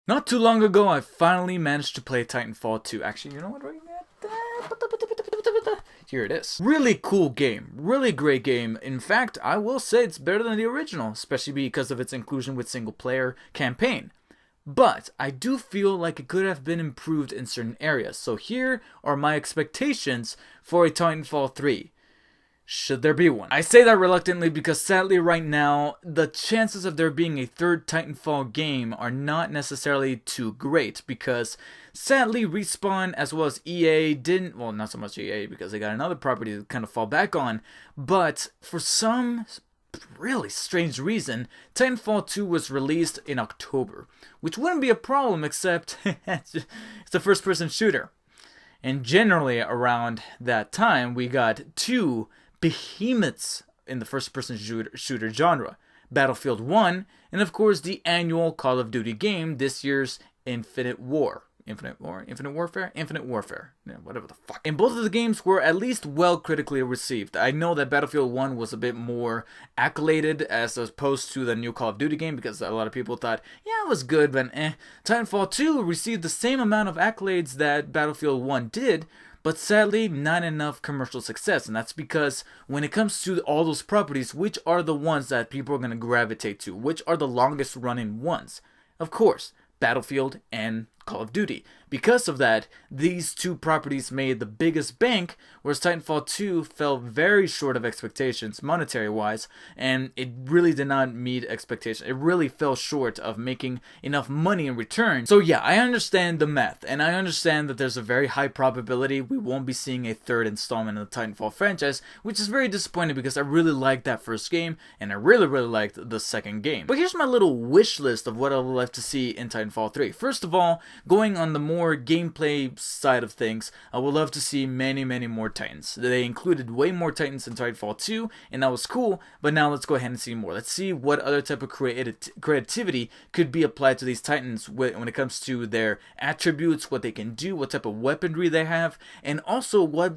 Not too long ago, I finally managed to play Titanfall 2. Actually, you know what? Here it is. Really cool game. Really great game. In fact, I will say it's better than the original, especially because of its inclusion with single player campaign. But I do feel like it could have been improved in certain areas. So here are my expectations for a Titanfall 3. Should there be one? I say that reluctantly because sadly right now, the chances of there being a third Titanfall game are not necessarily too great because sadly Respawn as well as EA didn't, well, not so much EA because they got another property to kind of fall back on, but for some really strange reason, Titanfall 2 was released in October, which wouldn't be a problem except it's a first person shooter. And generally around that time, we got two behemoths in the first-person shooter genre, Battlefield 1, and of course the annual Call of Duty game, this year's Infinite Warfare, yeah, whatever the fuck. And both of the games were at least well critically received. I know that Battlefield 1 was a bit more accoladed as opposed to the new Call of Duty game because a lot of people thought, yeah, it was good, but Titanfall 2 received the same amount of accolades that Battlefield 1 did, but sadly, not enough commercial success. And that's because when it comes to all those properties, which are the ones that people are going to gravitate to? Which are the longest running ones? Of course, Battlefield and Call of Duty. Because of that, these two properties made the biggest bank, whereas Titanfall 2 fell very short of expectations monetary-wise, and it really did not meet expectations. It really fell short of making enough money in return. So yeah, I understand the math, and I understand that there's a very high probability we won't be seeing a third installment in the Titanfall franchise, which is very disappointing because I really liked that first game, and I really liked the second game. But here's my little wish list of what I would like to see in Titanfall 3. First of all, going on the more gameplay side of things, I would love to see many more Titans. They included way more Titans in Titanfall 2, and that was cool, but now let's go ahead and see more. Let's see what other type of creativity could be applied to these Titans when it comes to their attributes, what they can do, what type of weaponry they have, and also what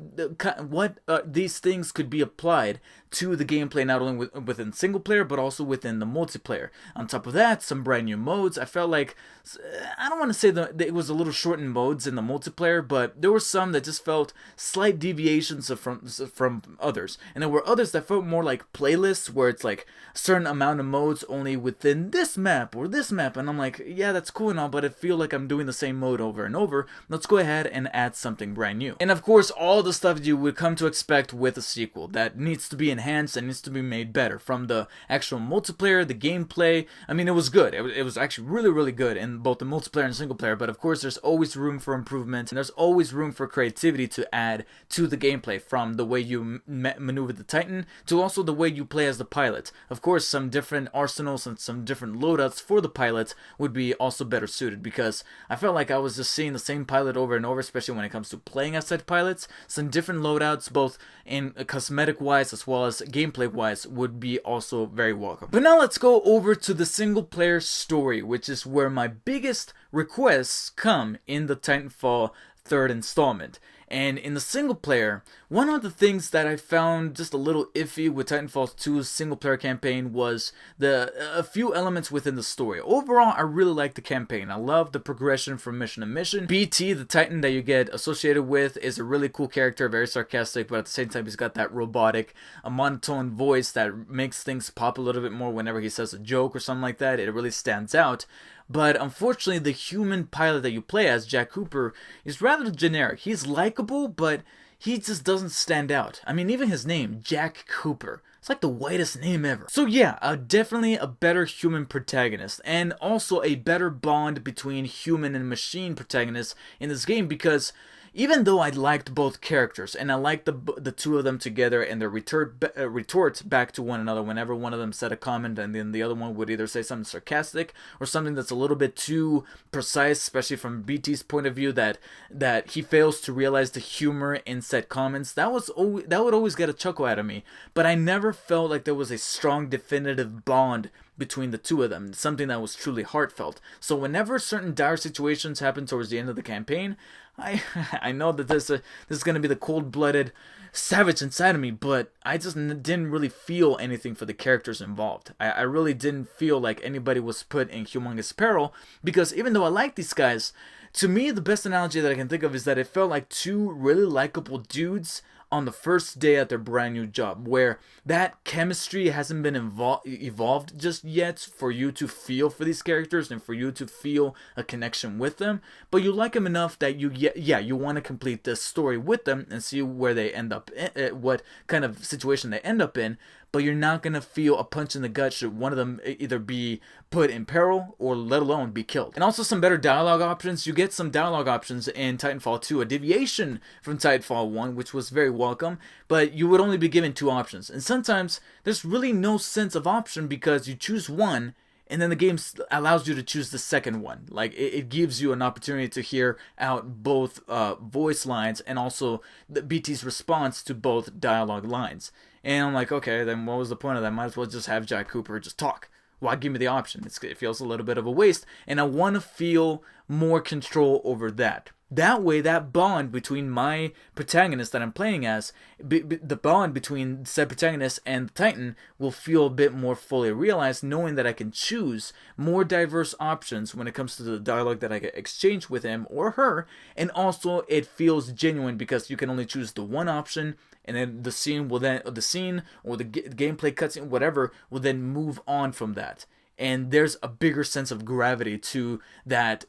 these things could be applied to the gameplay, not only within single player, but also within the multiplayer. On top of that, some brand new modes. I felt like, I don't want to say that it was a little shortened modes in the multiplayer, but there were some that just felt slight deviations from others. And there were others that felt more like playlists, where it's like a certain amount of modes only within this map or this map. And I'm like, yeah, that's cool and all, but I feel like I'm doing the same mode over and over. Let's go ahead and add something brand new. And of course, all the stuff you would come to expect with a sequel that needs to be enhanced and needs to be made better, from the actual multiplayer, the gameplay. I mean, it was good. It was actually really good in both the multiplayer and single player, but of course there's always room for improvement, and there's always room for creativity to add to the gameplay, from the way you maneuver the Titan to also the way you play as the pilot. Of course, some different arsenals and some different loadouts for the pilot would be also better suited, because I felt like I was just seeing the same pilot over and over, especially when it comes to playing as said pilots. Some different loadouts, both in cosmetic wise as well as gameplay wise, would be also very welcome. But now let's go over to the single player story, which is where my biggest requests come in the Titanfall third installment. And in the single player, one of the things that I found just a little iffy with Titanfall 2's single player campaign was a few elements within the story. Overall, I really like the campaign. I love the progression from mission to mission. BT, the Titan that you get associated with, is a really cool character, very sarcastic, but at the same time he's got that robotic, a monotone voice that makes things pop a little bit more whenever he says a joke or something like that. It really stands out. But unfortunately, the human pilot that you play as, Jack Cooper, is rather generic. He's likable, but he just doesn't stand out. I mean, even his name, Jack Cooper, it's like the whitest name ever. So yeah, definitely a better human protagonist, and also a better bond between human and machine protagonists in this game, because even though I liked both characters, and I liked the two of them together and their retorts back to one another whenever one of them said a comment, and then the other one would either say something sarcastic or something that's a little bit too precise, especially from BT's point of view, that he fails to realize the humor in said comments. That would always get a chuckle out of me. But I never never felt like there was a strong definitive bond between the two of them, something that was truly heartfelt. So whenever certain dire situations happen towards the end of the campaign, I I know that this is going to be the cold-blooded savage inside of me, but I just didn't really feel anything for the characters involved. I really didn't feel like anybody was put in humongous peril, because even though I like these guys, to me the best analogy that I can think of is that it felt like two really likable dudes on the first day at their brand new job, where that chemistry hasn't been evolved just yet for you to feel for these characters and for you to feel a connection with them, but you like them enough that you want to complete this story with them and see where they end up, what kind of situation they end up in, but you're not going to feel a punch in the gut should one of them either be put in peril or let alone be killed. And also some better dialogue options. You get some dialogue options in Titanfall 2, a deviation from Titanfall 1, which was very welcome, but you would only be given 2 options. And sometimes there's really no sense of option because you choose one and then the game allows you to choose the second one. Like, it gives you an opportunity to hear out both voice lines and also the BT's response to both dialogue lines. And I'm like, okay, then what was the point of that? Might as well just have Jack Cooper just talk. Why give me the option? It feels a little bit of a waste, and I want to feel more control over that. That way, that bond between my protagonist that I'm playing as, the bond between said protagonist and the Titan will feel a bit more fully realized, knowing that I can choose more diverse options when it comes to the dialogue that I get exchange with him or her, and also it feels genuine because you can only choose the one option, and then the scene or the gameplay cutscene, whatever, will then move on from that. And there's a bigger sense of gravity to that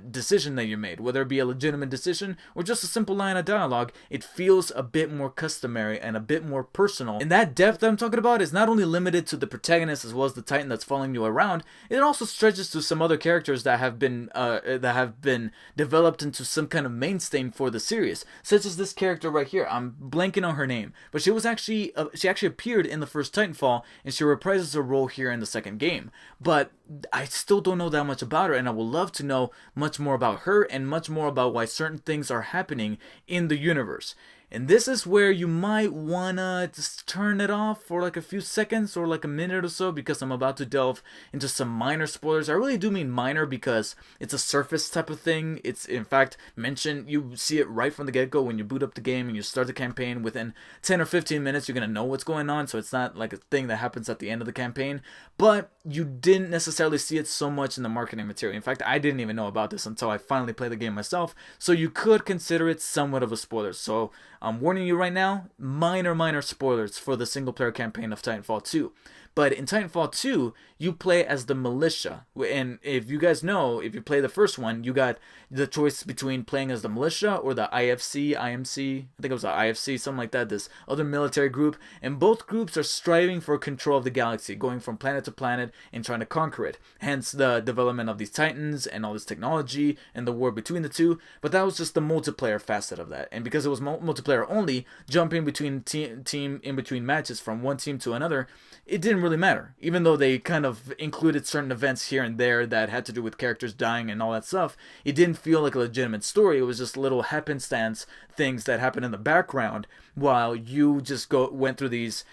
decision that you made, whether it be a legitimate decision or just a simple line of dialogue. It feels a bit more customary and a bit more personal. And that depth that I'm talking about is not only limited to the protagonist as well as the Titan that's following you around. It also stretches to some other characters that have been developed into some kind of mainstay for the series, such as this character right here. I'm blanking on her name, but she actually appeared in the first Titanfall, and she reprises her role here in the second game. But I still don't know that much about her, and I would love to know much more about her and much more about why certain things are happening in the universe. And this is where you might wanna just turn it off for like a few seconds or like a minute or so, because I'm about to delve into some minor spoilers. I really do mean minor because it's a surface type of thing. It's in fact mentioned, you see it right from the get-go when you boot up the game and you start the campaign. Within 10 or 15 minutes you're gonna know what's going on, so it's not like a thing that happens at the end of the campaign. But you didn't necessarily see it so much in the marketing material. In fact, I didn't even know about this until I finally played the game myself, so you could consider it somewhat of a spoiler. So I'm warning you right now, minor spoilers for the single-player campaign of Titanfall 2. But in Titanfall 2, you play as the militia. And if you guys know, if you play the first one, you got the choice between playing as the militia or the IMC, I think it was the IFC, something like that, this other military group. And both groups are striving for control of the galaxy, going from planet to planet and trying to conquer it. Hence the development of these Titans and all this technology and the war between the two. But that was just the multiplayer facet of that. And because it was multiplayer only, jumping between team in between matches from one team to another, it didn't really matter, even though they kind of included certain events here and there that had to do with characters dying and all that stuff. It didn't feel like a legitimate story. It was just little happenstance things that happened in the background while you just went through these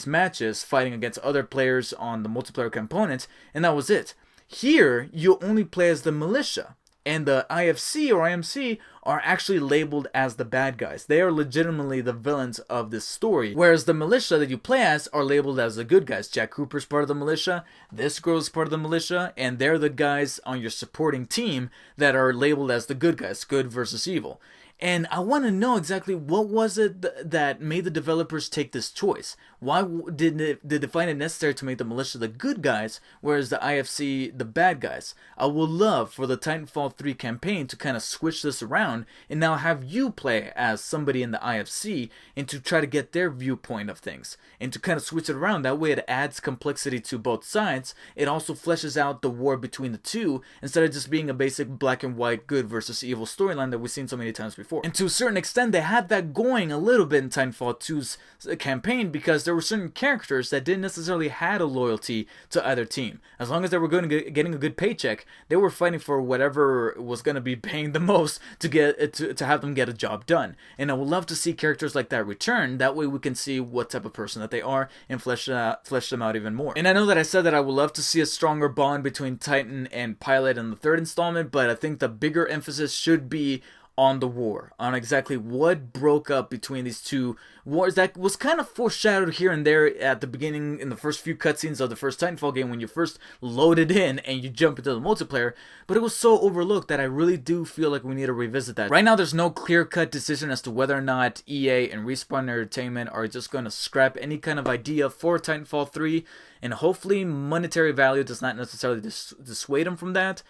matches fighting against other players on the multiplayer components, and that was it. Here, you only play as the militia, and the IFC or IMC are actually labeled as the bad guys. They are legitimately the villains of this story, whereas the militia that you play as are labeled as the good guys. Jack Cooper's part of the militia, this girl's part of the militia, and they're the guys on your supporting team that are labeled as the good guys, good versus evil. And I want to know exactly what was it that made the developers take this choice. Why did they find it necessary to make the militia the good guys, whereas the IFC the bad guys? I would love for the Titanfall 3 campaign to kind of switch this around and now have you play as somebody in the IFC and to try to get their viewpoint of things. And to kind of switch it around, that way it adds complexity to both sides. It also fleshes out the war between the two instead of just being a basic black and white good versus evil storyline that we've seen so many times before. before. And to a certain extent, they had that going a little bit in Titanfall 2's campaign, because there were certain characters that didn't necessarily had a loyalty to either team. As long as they were getting a good paycheck, they were fighting for whatever was going to be paying the most to have them get a job done. And I would love to see characters like that return. That way we can see what type of person that they are and flesh them out even more. And I know that I said that I would love to see a stronger bond between Titan and Pilot in the third installment, but I think the bigger emphasis should be on the war, on exactly what broke up between these two wars that was kind of foreshadowed here and there at the beginning in the first few cutscenes of the first Titanfall game when you first loaded in and you jump into the multiplayer, but it was so overlooked that I really do feel like we need to revisit that. Right now there's no clear-cut decision as to whether or not EA and Respawn Entertainment are just going to scrap any kind of idea for Titanfall 3, and hopefully monetary value does not necessarily dissuade them from that.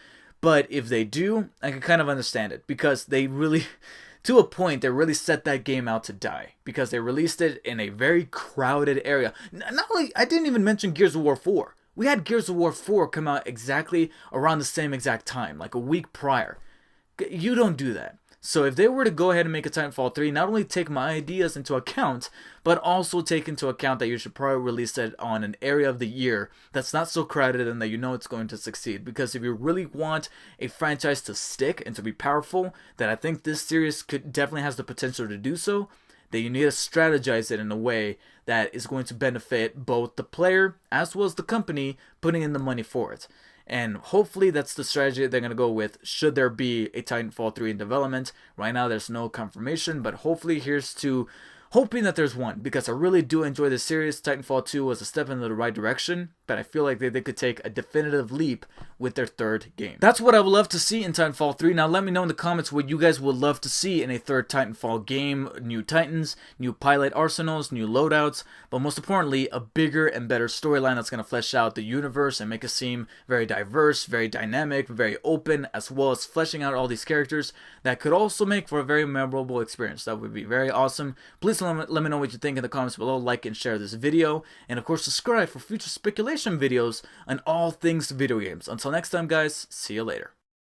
But if they do, I can kind of understand it, because they really, to a point, they really set that game out to die, because they released it in a very crowded area. Not only, I didn't even mention Gears of War 4. We had Gears of War 4 come out exactly around the same exact time, like a week prior. You don't do that. So if they were to go ahead and make a Titanfall 3, not only take my ideas into account, but also take into account that you should probably release it on an area of the year that's not so crowded and that you know it's going to succeed. Because if you really want a franchise to stick and to be powerful, then I think this series definitely has the potential to do so, that you need to strategize it in a way that is going to benefit both the player as well as the company putting in the money for it. And hopefully that's the strategy they're going to go with should there be a Titanfall 3 in development. Right now there's no confirmation, but hopefully here's to hoping that there's one, because I really do enjoy this series. Titanfall 2 was a step in the right direction, but I feel like they could take a definitive leap with their third game. That's what I would love to see in Titanfall 3. Now let me know in the comments what you guys would love to see in a third Titanfall game. New Titans, new pilot arsenals, new loadouts, but most importantly, a bigger and better storyline that's going to flesh out the universe and make it seem very diverse, very dynamic, very open, as well as fleshing out all these characters that could also make for a very memorable experience. That would be very awesome. Please let me know what you think in the comments below. Like and share this video, and of course subscribe for future speculation videos on all things video games. Until next time guys, see you later.